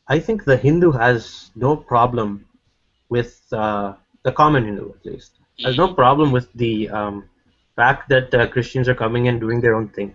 I think the Hindu has no problem with the common Hindu, at least, has no Mm-hmm. problem with the fact that Christians are coming and doing their own thing.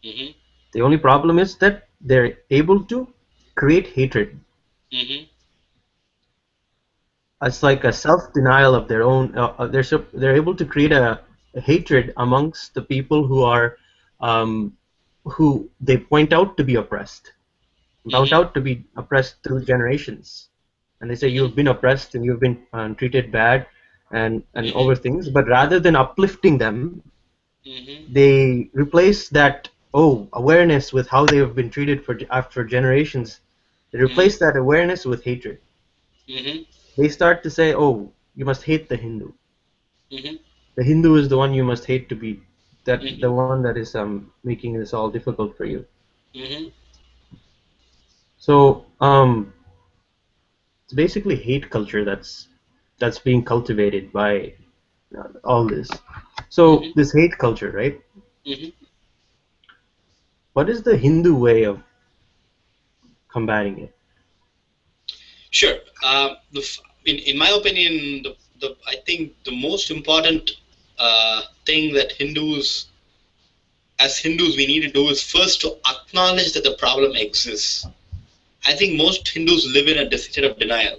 Mm-hmm. The only problem is that they're able to create hatred. Mm-hmm. It's like a self-denial of their own. They're able to create a hatred amongst the people who are um, who they point out to be oppressed, point Mm-hmm. out to be oppressed through generations, and they say Mm-hmm. you've been oppressed and you've been treated bad and Mm-hmm. over things. But rather than uplifting them, Mm-hmm. they replace that awareness with how they have been treated for after generations. They Mm-hmm. replace that awareness with hatred. Mm-hmm. They start to say, "Oh, you must hate the Hindu. Mm-hmm. The Hindu is the one you must hate to be that the Mm-hmm. one that is making this all difficult for you." Mm-hmm. So it's basically hate culture that's being cultivated by all this. So Mm-hmm. this hate culture, right? Mm-hmm. What is the Hindu way of combating it? Sure. In my opinion, the I think the most important thing that as Hindus, we need to do is first to acknowledge that the problem exists. I think most Hindus live in a state of denial.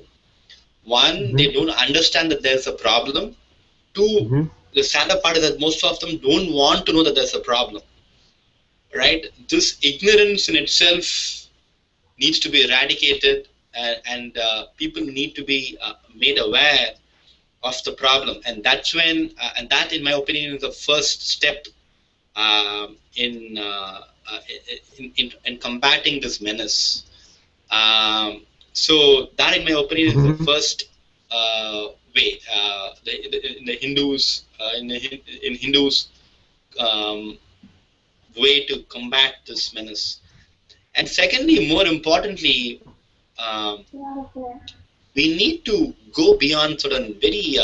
One, Hmm. they don't understand that there's a problem. Two, Hmm. the sadder part is that most of them don't want to know that there's a problem. Right? This ignorance in itself needs to be eradicated, and people need to be made aware of the problem, and that's when and that, in my opinion, is the first step in, in combating this menace. So that, in my opinion, is the Hmm. first way. In the Hindus, in Hindus, um, way to combat this menace. And secondly, more importantly, um, we need to go beyond certain very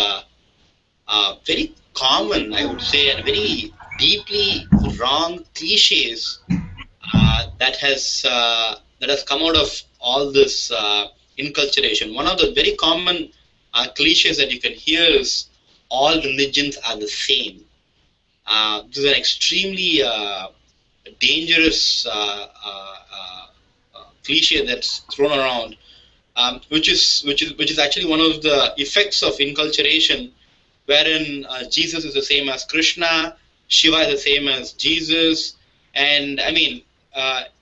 common, I would say, and very deeply wrong cliches that has come out of all this inculturation. One of the very common cliches that you can hear is all religions are the same. This is an extremely dangerous cliche that's thrown around, which is actually one of the effects of inculturation, wherein Jesus is the same as Krishna, Shiva is the same as Jesus, and I mean,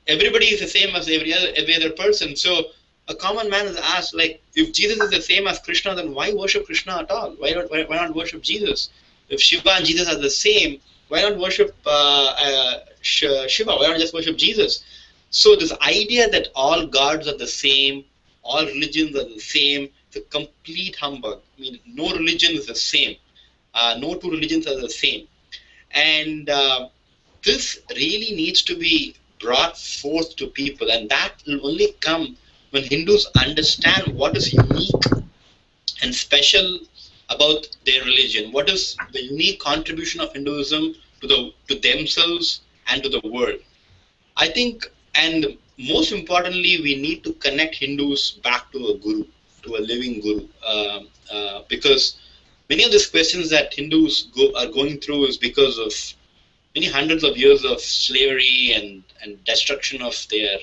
everybody is the same as every other person. So a common man is asked, like, if Jesus is the same as Krishna, then why worship Krishna at all? Why not worship Jesus? If Shiva and Jesus are the same, why not worship Shiva? Why not just worship Jesus? So this idea that all gods are the same, all religions are the same, it's a complete humbug. I mean, no religion is the same. No two religions are the same. And this really needs to be brought forth to people, and that will only come when Hindus understand what is unique and special about their religion. What is the unique contribution of Hinduism to themselves and to the world? I think, and most importantly, we need to connect Hindus back to a guru, to a living guru, because many of these questions that Hindus are going through is because of many hundreds of years of slavery and destruction of their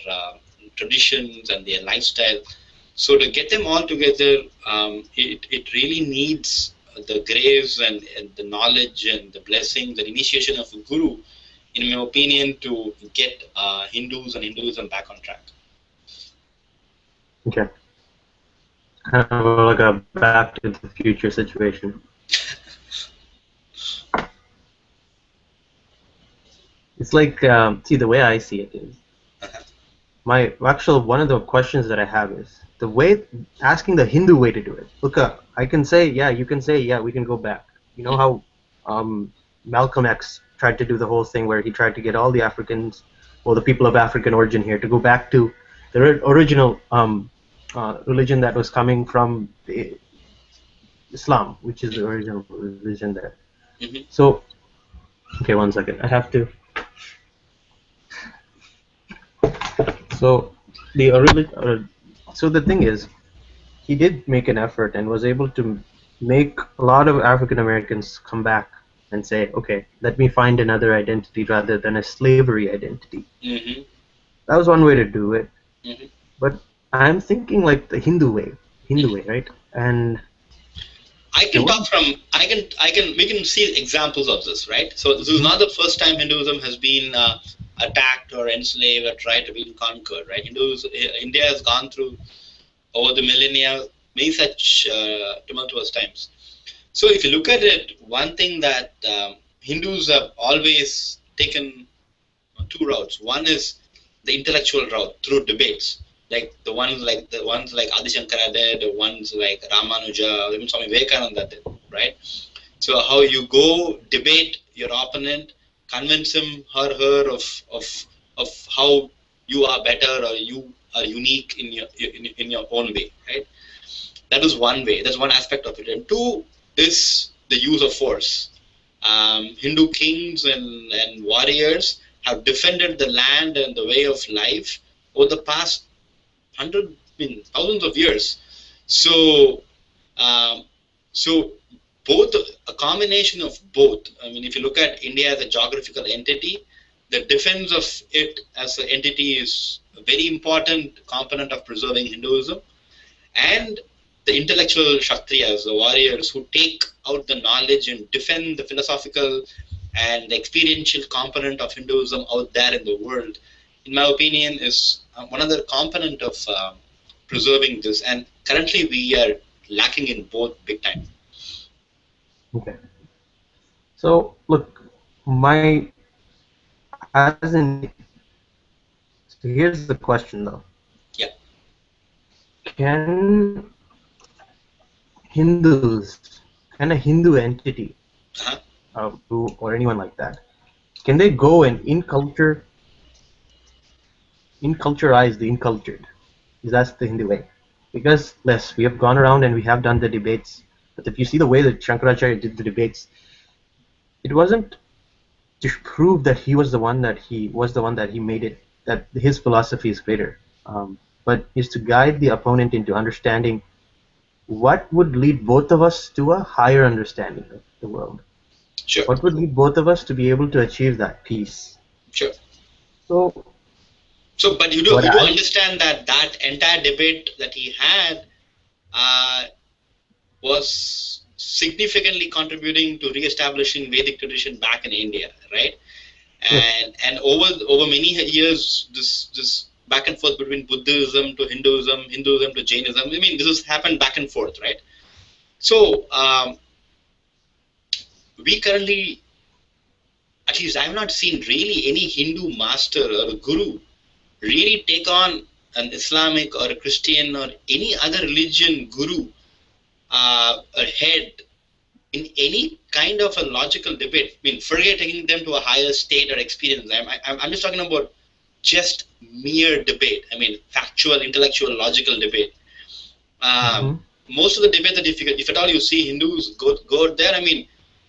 traditions and their lifestyle. So to get them all together, it really needs the grace and the knowledge and the blessings and initiation of a guru, in my opinion, to get Hindus and Hinduism back on track. Okay, kind of like a Back to the Future situation. It's like see the way I see it is my actual one of the questions that I have is the way asking the Hindu way to do it. Look, I can say yeah, you can say yeah, we can go back. You know how Malcolm X tried to do the whole thing where he tried to get all the Africans or the people of African origin here to go back to the original religion that was coming from Islam, which is the original religion there. Mm-hmm. So, okay, one second. I have to. So, the So the thing is, he did make an effort and was able to make a lot of African Americans come back and say, okay, let me find another identity rather than a slavery identity. Mm-hmm. That was one way to do it. Mm-hmm. But I'm thinking like the Hindu way, right? And I can talk from we can see examples of this, right? So this is not the first time Hinduism has been attacked or enslaved or tried to be conquered, right? India has gone through over the millennia many such tumultuous times. So if you look at it, one thing that Hindus have always taken two routes. One is the intellectual route through debates, like the ones like Adi Shankara did, the ones like Ramanuja, even Swami Vivekananda did, right? So how you go debate your opponent, convince him or her of how you are better or you are unique in your own way, right? That is one way. That's one aspect of it. And two is the use of force. Hindu kings and warriors have defended the land and the way of life over the past thousands of years. So, um, so both a combination of both. I mean, if you look at India as a geographical entity, the defense of it as an entity is a very important component of preserving Hinduism, and the intellectual Kshatriyas, the warriors who take out the knowledge and defend the philosophical and the experiential component of Hinduism out there in the world, in my opinion, is one other component of preserving this. And currently we are lacking in both big time. okay. So look, as in, so here's the question though. Yeah. Can can a Hindu entity, or anyone like that, can they go and inculturize the incultured? Is that the Hindu way? Because yes, we have gone around and we have done the debates, but if you see the way that Shankaracharya did the debates, it wasn't to prove that he was the one that he made it, that his philosophy is greater, but is to guide the opponent into understanding what would lead both of us to a higher understanding of the world. Sure. What would lead both of us to be able to achieve that peace? Sure. So but you do understand that entire debate that he had was significantly contributing to re-establishing Vedic tradition back in India, right? And over many years, this back and forth between Buddhism to Hinduism, Hinduism to Jainism. I mean, this has happened back and forth, right? So we currently, at least I have not seen really any Hindu master or a guru really take on an Islamic or a Christian or any other religion guru or head in any kind of a logical debate. I mean, forget taking them to a higher state or experience. I'm just talking about just mere debate. I mean, factual, intellectual, logical debate. Most of the debate that if at all you see Hindus go there, I mean,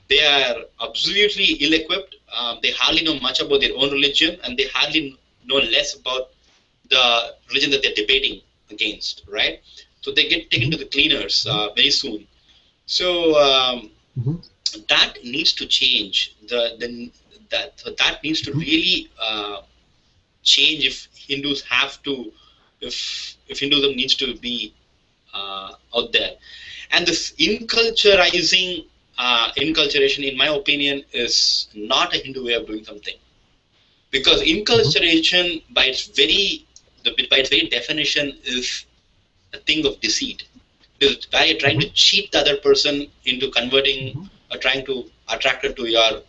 they are absolutely ill-equipped. They hardly know much about their own religion, and they hardly know less about the religion that they're debating against, right? So they get taken to the cleaners very soon. So that needs to change. That needs to really change if Hindus have to, if Hinduism needs to be out there. And this inculturation, in my opinion, is not a Hindu way of doing something. Because inculturation, by its very definition, is a thing of deceit. It is where you're trying to cheat the other person into converting or trying to attract her to your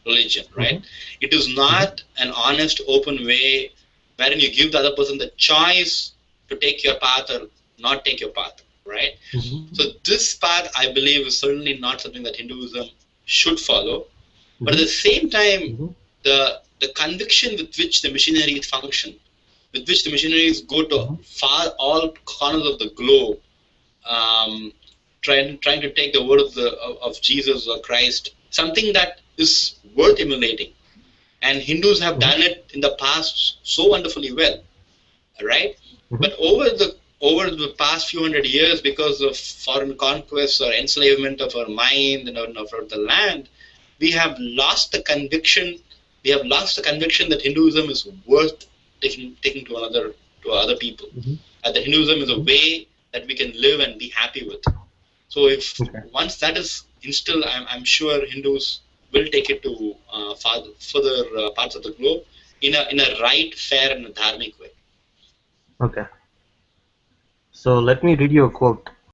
religion, right? It is not an honest, open way wherein you give the other person the choice to take your path or not take your path, right? So this path, I believe, is certainly not something that Hinduism should follow. But at the same time, the conviction with which the missionaries function, with which the missionaries go to all corners of the globe, trying to take the word of Jesus or Christ, something that is worth emulating. And Hindus have done it in the past so wonderfully well, right? But over over the past few hundred years, because of foreign conquests or enslavement of our mind and of the land, we have lost the conviction. We have lost the conviction that Hinduism is worth taking to other people. Mm-hmm. That Hinduism is a way that we can live and be happy with. So if once that is instilled, I'm sure Hindus will take it to further parts of the globe in a right, fair, and a dharmic way. Okay. So let me read you a quote